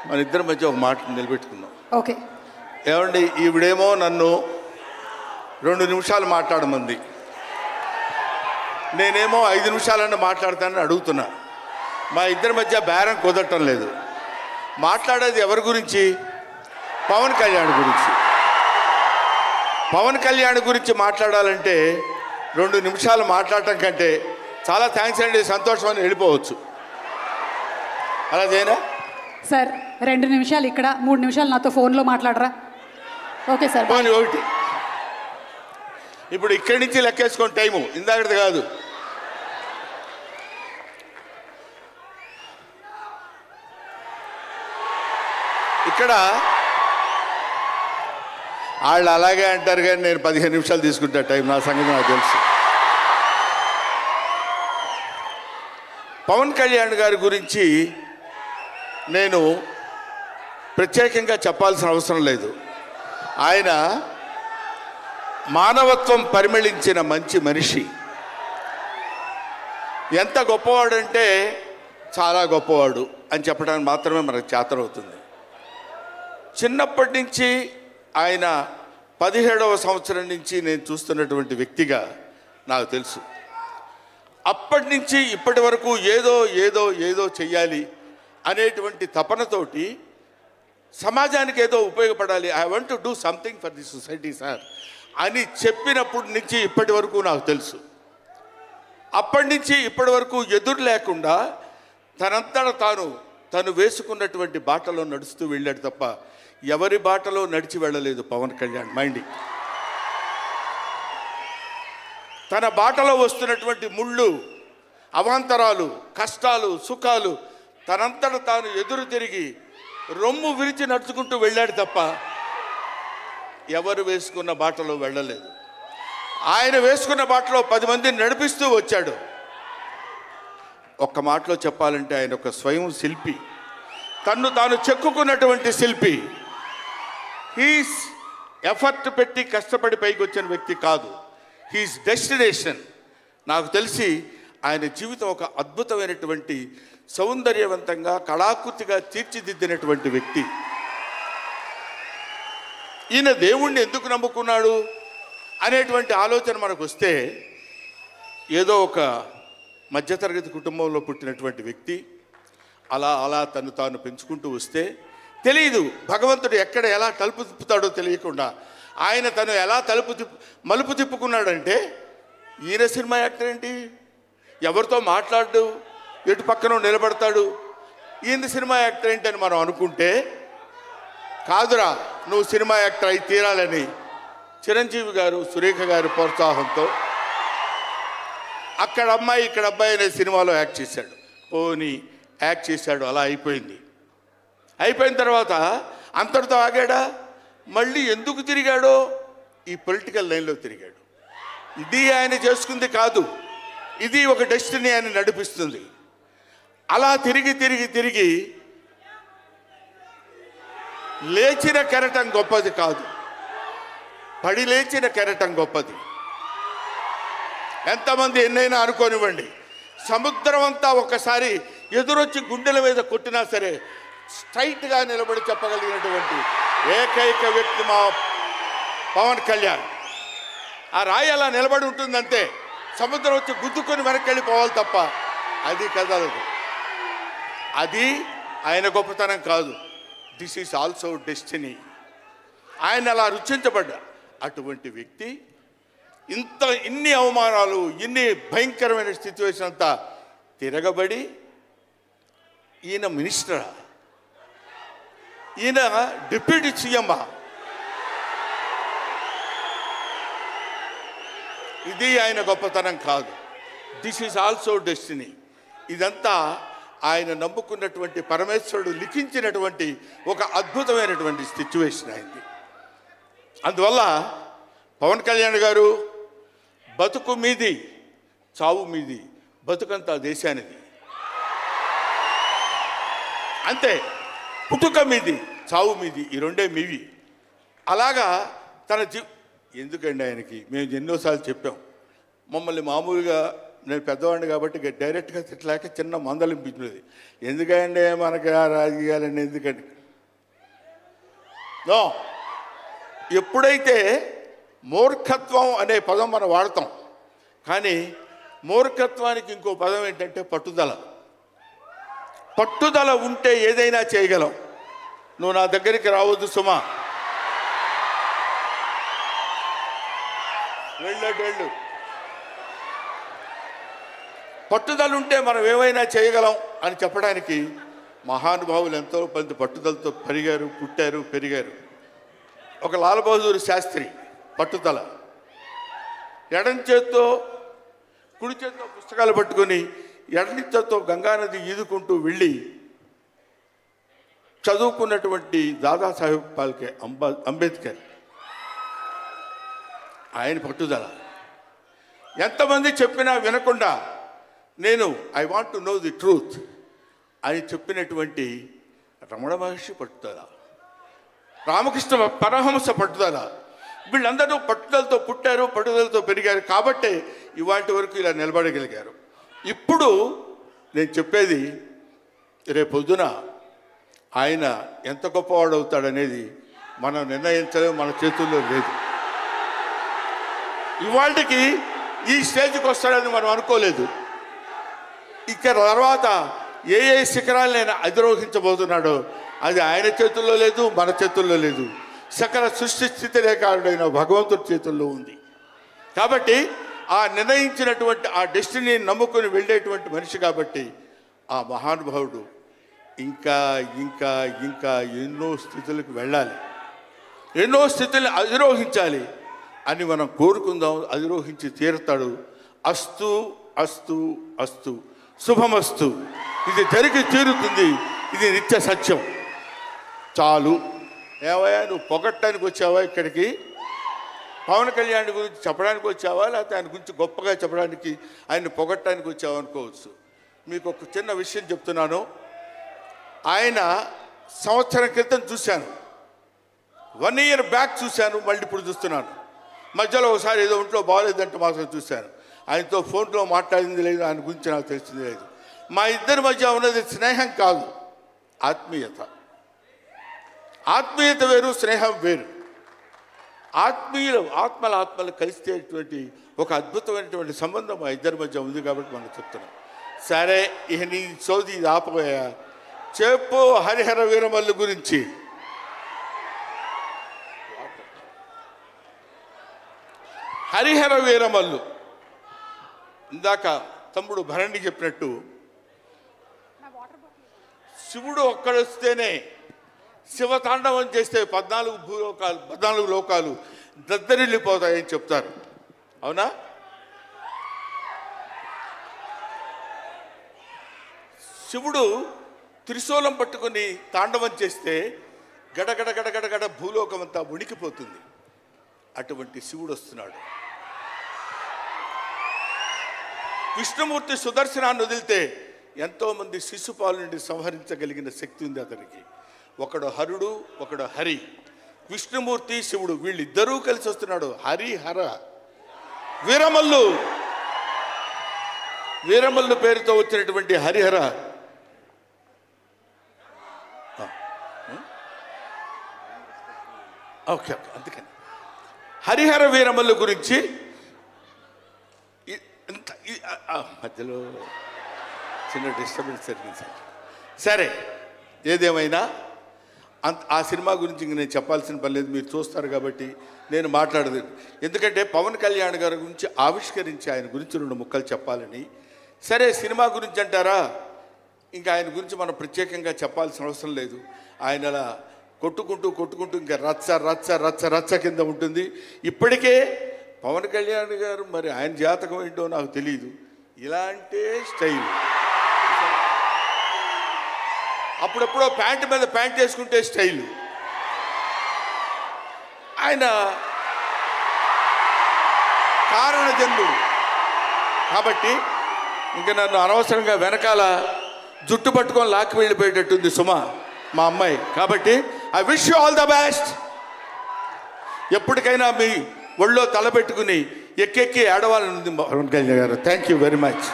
మన ఇద్దరి మధ్య ఒక మాట నిలబెట్టుకుందాం. ఓకే. ఏమండి, ఈవిడేమో నన్ను 2 నిమిషాలు మాట్లాడమంది, నేనేమో 5 నిమిషాలన్నా మాట్లాడతానని అడుగుతున్నా. మా ఇద్దరి మధ్య బేరం కుదరటం లేదు. మాట్లాడేది ఎవరి గురించి? పవన్ కళ్యాణ్ గురించి. పవన్ కళ్యాణ్ గురించి మాట్లాడాలంటే 2 నిమిషాలు మాట్లాడటం కంటే చాలా థ్యాంక్స్ అండి, సంతోషం అని వెళ్ళిపోవచ్చు. అలా చేయనా సార్? 2 నిమిషాలు ఇక్కడ, 3 నిమిషాలు నాతో ఫోన్లో మాట్లాడరా? Okay sir. పోనీ ఒకటి. ఇప్పుడు ఇక్కడి నుంచి లెక్కేసుకోండి టైము, ఇందాకది కాదు. ఇక్కడ వాళ్ళు అలాగే అంటారు కానీ నేను 15 నిమిషాలు తీసుకుంటా టైం. నా సంగతి నాకు తెలుసు. పవన్ కళ్యాణ్ గారి గురించి నేను ప్రత్యేకంగా చెప్పాల్సిన అవసరం లేదు. ఆయన మానవత్వం పరిమళించిన మంచి మనిషి. ఎంత గొప్పవాడంటే చాలా గొప్పవాడు అని చెప్పడానికి మాత్రమే మనకు చేతనవుతుంది. చిన్నప్పటి నుంచి ఆయన 17వ సంవత్సరం నుంచి నేను చూస్తున్నటువంటి వ్యక్తిగా నాకు తెలుసు. అప్పటి నుంచి ఇప్పటి వరకు ఏదో ఏదో ఏదో చెయ్యాలి అనేటువంటి తపనతోటి సమాజానికి ఏదో ఉపయోగపడాలి, I want to do something for the society sir అని చెప్పినప్పటి నుంచి ఇప్పటి వరకు నాకు తెలుసు. అప్పటి నుంచి ఇప్పటి వరకు ఎదురు లేకుండా తనంతట తను వేసుకున్నటువంటి బాటలో నడుస్తూ వెళ్ళాడు తప్ప ఎవరి బాటలో నడిచి వెళ్ళలేదు పవన్ కళ్యాణ్. మైండ్ తన బాటలో వస్తున్నటువంటి ముళ్ళు, అవాంతరాలు, కష్టాలు, సుఖాలు తనంతట తాను ఎదురు తిరిగి రొమ్ము విరిచి నడుచుకుంటూ వెళ్ళాడు తప్ప ఎవరు వేసుకున్న బాటలో వెళ్ళలేదు. ఆయన వేసుకున్న బాటలో 10 మందిని నడిపిస్తూ వచ్చాడు. ఒక్క మాటలో చెప్పాలంటే ఆయన ఒక స్వయం శిల్పి, తన్ను తాను చెక్కుకున్నటువంటి శిల్పి. హీస్ ఎఫర్ట్ పెట్టి కష్టపడి పైకి వచ్చిన వ్యక్తి కాదు, హీస్ డెస్టినేషన్. నాకు తెలిసి ఆయన జీవితం ఒక అద్భుతమైనటువంటి సౌందర్యవంతంగా కళాకృతిగా తీర్చిదిద్దినటువంటి వ్యక్తి. ఈయన దేవుణ్ణి ఎందుకు నమ్ముకున్నాడు అనేటువంటి ఆలోచన మనకు వస్తే, ఏదో ఒక మధ్యతరగతి కుటుంబంలో పుట్టినటువంటి వ్యక్తి అలా అలా తను తాను పెంచుకుంటూ వస్తే తెలియదు భగవంతుడు ఎక్కడ ఎలా తలుపు తిప్పుతాడో తెలియకుండా ఆయన తను ఎలా మలుపు తిప్పుకున్నాడంటే, ఈయన సినిమా యాక్టర్ ఏంటి, ఎవరితో మాట్లాడు, ఎటు పక్కన నిలబడతాడు, ఈయన సినిమా యాక్టర్ ఏంటి అని మనం అనుకుంటే, కాదురా నువ్వు సినిమా యాక్టర్ అయి తీరాలని చిరంజీవి గారు, సురేఖ గారి ప్రోత్సాహంతో అక్కడ అమ్మాయి ఇక్కడ అబ్బాయి అనే సినిమాలో యాక్ట్ చేశాడు. పోనీ యాక్ట్ చేశాడు, అలా అయిపోయింది. అయిపోయిన తర్వాత అంతటితో ఆగాడా? మళ్ళీ ఎందుకు తిరిగాడో ఈ పొలిటికల్ లైన్లో తిరిగాడు. ఇది ఆయన చేసుకుంది కాదు, ఇది ఒక డెస్టినీ ఆయన నడిపిస్తుంది. అలా తిరిగి తిరిగి తిరిగి లేచిన కెరటం గొప్పది కాదు, పడి లేచిన కెరటం గొప్పది. ఎంతమంది ఎన్నైనా అనుకోనివ్వండి, సముద్రం అంతా ఒకసారి ఎదురొచ్చి గుండెల మీద కొట్టినా సరే స్ట్రైట్గా నిలబడి చెప్పగలిగినటువంటి ఏకైక వ్యక్తి మా పవన్ కళ్యాణ్. ఆ రాయి అలా నిలబడి ఉంటుందంటే సముద్రం వచ్చి గుద్దుకొని వెనక్కి వెళ్ళిపోవాలి తప్ప అది కదలదు. అది ఆయన గొప్పతనం కాదు, దిస్ ఈజ్ ఆల్సో డెస్టినీ. ఆయన అలా రుచించబడ్డా అటువంటి వ్యక్తి ఇన్ని అవమానాలు, ఇన్ని భయంకరమైన సిచ్యువేషన్ అంతా తిరగబడి ఈయన మినిస్టరా, ఈయన డిప్యూటీ సీఎమ్మా, ఇది ఆయన గొప్పతనం కాదు, దిస్ ఈజ్ ఆల్సో డెస్టినీ. ఇదంతా ఆయన నమ్ముకున్నటువంటి పరమేశ్వరుడు లిఖించినటువంటి ఒక అద్భుతమైనటువంటి సిచ్యువేషన్ అయింది. అందువల్ల పవన్ కళ్యాణ్ గారు బతుకు మీది, చావు మీది, బతుకంతా దేశానిది. అంతే, పుట్టుక మీది, చావు మీది, ఈ రెండే మీవి. అలాగా తన ఎందుకండి ఆయనకి మేము ఎన్నోసార్లు చెప్పాం, మమ్మల్ని మామూలుగా నేను పెద్దవాడిని కాబట్టి డైరెక్ట్గా తిట్టలేక చిన్న మందలింపించినది. ఎందుకంటే మనకి ఆ రాజకీయాలన్నీ ఎందుకండి? నో, ఎప్పుడైతే మూర్ఖత్వం అనే పదం మనం వాడతాం, కానీ మూర్ఖత్వానికి ఇంకో పదం ఏంటంటే పట్టుదల. పట్టుదల ఉంటే ఏదైనా చేయగలం. నువ్వు నా దగ్గరికి రావద్దు సుమా, వెళ్ళు. పట్టుదల ఉంటే మనం ఏమైనా చేయగలం అని చెప్పడానికి మహానుభావులు ఎంతో మంది పట్టుదలతో పుట్టారు, పెరిగారు. ఒక లాల్ బహదూర్ శాస్త్రి పట్టుదల, ఎడం చేత్తో కుడి చేత్తో పుస్తకాలు పట్టుకొని ఎడని చేత్తో గంగానది ఈదుకుంటూ వెళ్ళి చదువుకున్నటువంటి దాదాసాహెబ్ ఫాల్కే అంబేద్కర్. ఆయన పట్టుదల. ఎంతమంది చెప్పినా వినకుండా నేను I want to know the truth అని చెప్పినటువంటి రమణ మహర్షి పట్టుదల, రామకృష్ణ పరమహంస పట్టుదల. వీళ్ళందరూ పట్టుదలతో పుట్టారు, పట్టుదలతో పెరిగారు కాబట్టే ఇవాటి వరకు ఇలా నిలబడగలిగారు. ఇప్పుడు నేను చెప్పేది, రేపొద్దున ఆయన ఎంత గొప్పవాడు అవుతాడనేది మనం నిర్ణయించలేము, మన చేతుల్లో లేదు. ఇవాళకి ఈ స్టేజ్కి వస్తాడని మనం అనుకోలేదు. ఇక తర్వాత ఏ శిఖరాలైనా అధిరోహించబోతున్నాడో అది ఆయన చేతుల్లో లేదు, మన చేతుల్లో లేదు. సకల సృష్టి స్థితి రేఖారుడైన భగవంతుడి చేతుల్లో ఉంది. కాబట్టి ఆ నిర్ణయించినటువంటి ఆ డెస్టినీని నమ్ముకొని వెళ్ళేటువంటి మనిషి కాబట్టి ఆ మహానుభావుడు ఇంకా ఇంకా ఇంకా ఎన్నో స్థితులకు వెళ్ళాలి, ఎన్నో స్థితులను అధిరోహించాలి అని మనం కోరుకుందాం. అధిరోహించి తీరుతాడు. అస్తు అస్తు అస్తు, శుభమస్తు. ఇది జరిగి తీరుతుంది, ఇది నిత్య సత్యం. చాలు. ఏవయ్యా, నువ్వు పొగట్టడానికి వచ్చావా ఇక్కడికి? పవన్ కళ్యాణ్ గురించి చెప్పడానికి వచ్చావా, లేకపోతే ఆయన గురించి గొప్పగా చెప్పడానికి, ఆయన పొగట్టడానికి వచ్చావా అనుకోవచ్చు. మీకు ఒక చిన్న విషయం చెప్తున్నాను. ఆయన సంవత్సరం క్రితం చూశాను, 1 year బ్యాక్ చూశాను, మళ్ళీ ఇప్పుడు చూస్తున్నాను. మధ్యలో ఒకసారి ఏదో ఒంట్లో బాగోలేదంటే మాత్రం చూశాను. ఆయనతో ఫోన్లో మాట్లాడింది లేదు, ఆయన గురించి నాకు తెలిసింది లేదు. మా ఇద్దరి మధ్య ఉన్నది స్నేహం కాదు, ఆత్మీయత. ఆత్మీయత వేరు, స్నేహం వేరు. ఆత్మలు కలిసేటువంటి ఒక అద్భుతమైనటువంటి సంబంధం మా ఇద్దరి మధ్య ఉంది కాబట్టి మనం చెప్తున్నాం. సరే, ఇక నీ సోది ఇది ఆపబోయా. చెప్పు హరిహర వీరమల్లు గురించి. హరిహర వీరమల్లు ఇందాక తమ్ముడు భరణి చెప్పినట్టు, శివుడు ఒక్కడొస్తేనే శివతాండవం చేస్తే 14 లోకాలు దద్దరిల్లిపోతాయని చెప్తారు. అవునా? శివుడు త్రిశూలం పట్టుకొని తాండవం చేస్తే గడగడ గడగడగడ భూలోకం అంతా ఉణికిపోతుంది. అటువంటి శివుడు వస్తున్నాడు. విష్ణుమూర్తి సుదర్శనాన్ని వదిలితే ఎంతోమంది శిశుపాలు నుండి సంహరించగలిగిన శక్తి ఉంది అతనికి. ఒకడు హరుడు, ఒకడు హరి. విష్ణుమూర్తి, శివుడు వీళ్ళిద్దరూ కలిసి వస్తున్నాడు. హరిహర వీరమల్లు పేరుతో వచ్చినటువంటి హరిహర. ఓకే, అందుకని హరిహర వీరమల్లు గురించి మధ్యలో చిన్న డిస్టర్బెన్స్ జరిగింది. సరే, ఏదేమైనా ఆ సినిమా గురించి ఇంక నేను చెప్పాల్సిన పని లేదు, మీరు చూస్తారు కాబట్టి నేను మాట్లాడదు. ఎందుకంటే పవన్ కళ్యాణ్ గారి గురించి ఆవిష్కరించి ఆయన గురించి 2 ముక్కలు చెప్పాలని. సరే, సినిమా గురించి అంటారా, ఇంకా ఆయన గురించి మనం ప్రత్యేకంగా చెప్పాల్సిన అవసరం లేదు. ఆయన అలా కొట్టుకుంటూ ఇంకా రచ్చ రచ్చ రచ్చ రచ్చ కింద ఉంటుంది. ఇప్పటికే పవన్ కళ్యాణ్ గారు, మరి ఆయన జాతకం ఏంటో నాకు తెలియదు, ఇలాంటి స్టైల్. అప్పుడెప్పుడో ప్యాంటు మీద ప్యాంట్ వేసుకుంటే స్టైలు. ఆయన కారణ జన్ముడు కాబట్టి ఇంకా నన్ను అనవసరంగా వెనకాల జుట్టు పట్టుకొని లాక్కి వెళ్ళిపోయేటట్టుంది సుమ, మా అమ్మాయి. కాబట్టి I wish you all the best. ఎప్పటికైనా మీ ఒళ్ళో తలపెట్టుకుని ఎక్కెక్కి ఏడవాలని ఉంది పవన్ కళ్యాణ్ గారు. Thank you very much.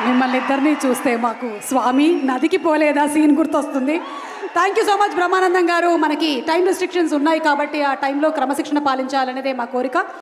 మిమ్మల్ని ఇద్దరిని చూస్తే మాకు స్వామి నదికి పోలేదా సీన్ గుర్తొస్తుంది. Thank you so much Brahmanandam గారు. మనకి టైం రెస్ట్రిక్షన్స్ ఉన్నాయి కాబట్టి ఆ టైంలో క్రమశిక్షణ పాలించాలనేదే మా కోరిక.